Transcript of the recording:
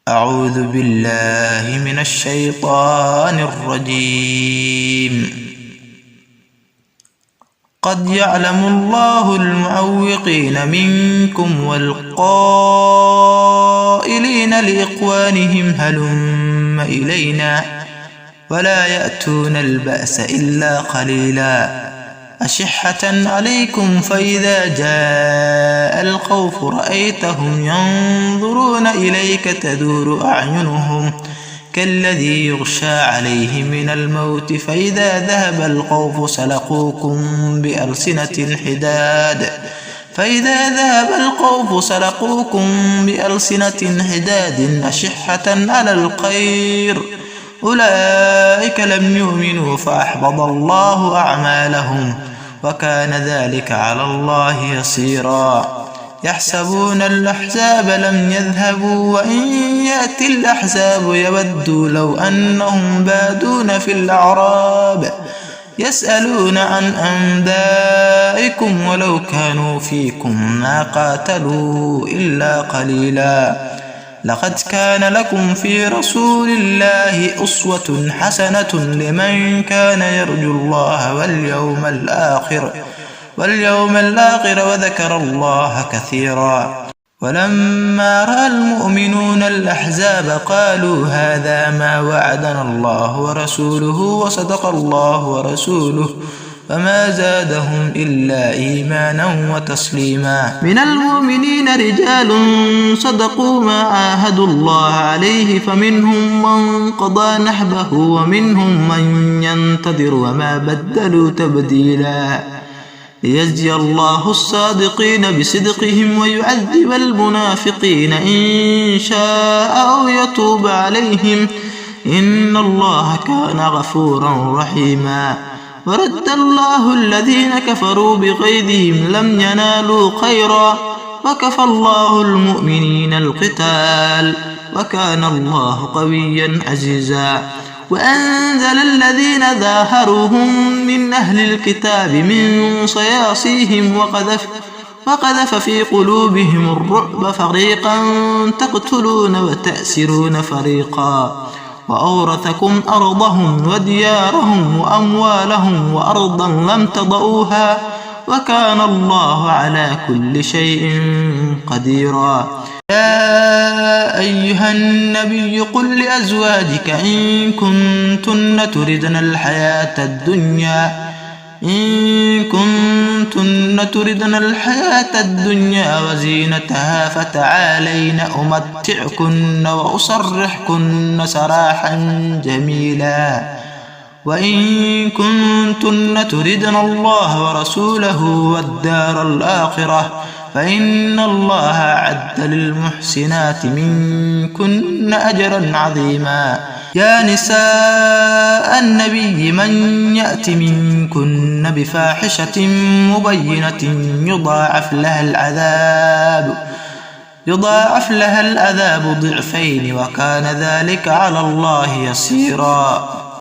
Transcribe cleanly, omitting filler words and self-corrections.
أعوذ بالله من الشيطان الرجيم. قد يعلم الله المعوقين منكم والقائلين لإخوانهم هلم إلينا ولا يأتون البأس إلا قليلا أشحة عليكم فإذا جاء الخوف رأيتهم ينظرون إليك تدور أعينهم كالذي يغشى عليه من الموت فإذا ذهب الخوف سلقوكم بألسنة حداد أشحة على الخير أولئك لم يؤمنوا فأحبط الله أعمالهم وكان ذلك على الله يسيرا. يحسبون الأحزاب لم يذهبوا وإن يأتي الأحزاب يودوا لو أنهم بادون في الأعراب يسألون عن أنبائكم ولو كانوا فيكم ما قاتلوا إلا قليلا. لقد كان لكم في رسول الله أسوة حسنة لمن كان يرجو الله واليوم الآخر وذكر الله كثيرا. ولما رأى المؤمنون الأحزاب قالوا هذا ما وعدنا الله ورسوله وصدق الله ورسوله فما زادهم إلا إيمانا وتسليما. من المؤمنين رجال صدقوا ما عاهدوا الله عليه فمنهم من قضى نحبه ومنهم من ينتظر وما بدلوا تبديلا. ليجزي الله الصادقين بصدقهم ويعذب المنافقين إن شاء أو يتوب عليهم إن الله كان غفورا رحيما. ورد الله الذين كفروا بغيظهم لم ينالوا خيرا وكفى الله المؤمنين القتال وكان الله قويا عزيزا. وأنزل الذين ظاهروهم من أهل الكتاب من صياصيهم وقذف في قلوبهم الرعب فريقا تقتلون وتأسرون فريقا وأورثكم أرضهم وديارهم وأموالهم وأرضا لم تضعوها وكان الله على كل شيء قديرا. يا أيها النبي قل لأزواجك إن كنتن تردن الحياة الدنيا وزينتها فتعالين أمتعكن وأسرحكن سراحا جميلا. وإن كنتن تردن الله ورسوله والدار الآخرة فإن الله أعد للمحسنات منكن أجرا عظيما. يا نساء النبي من يأت منكن بفاحشة مبينة يضاعف لها العذاب ضعفين وكان ذلك على الله يسيرا.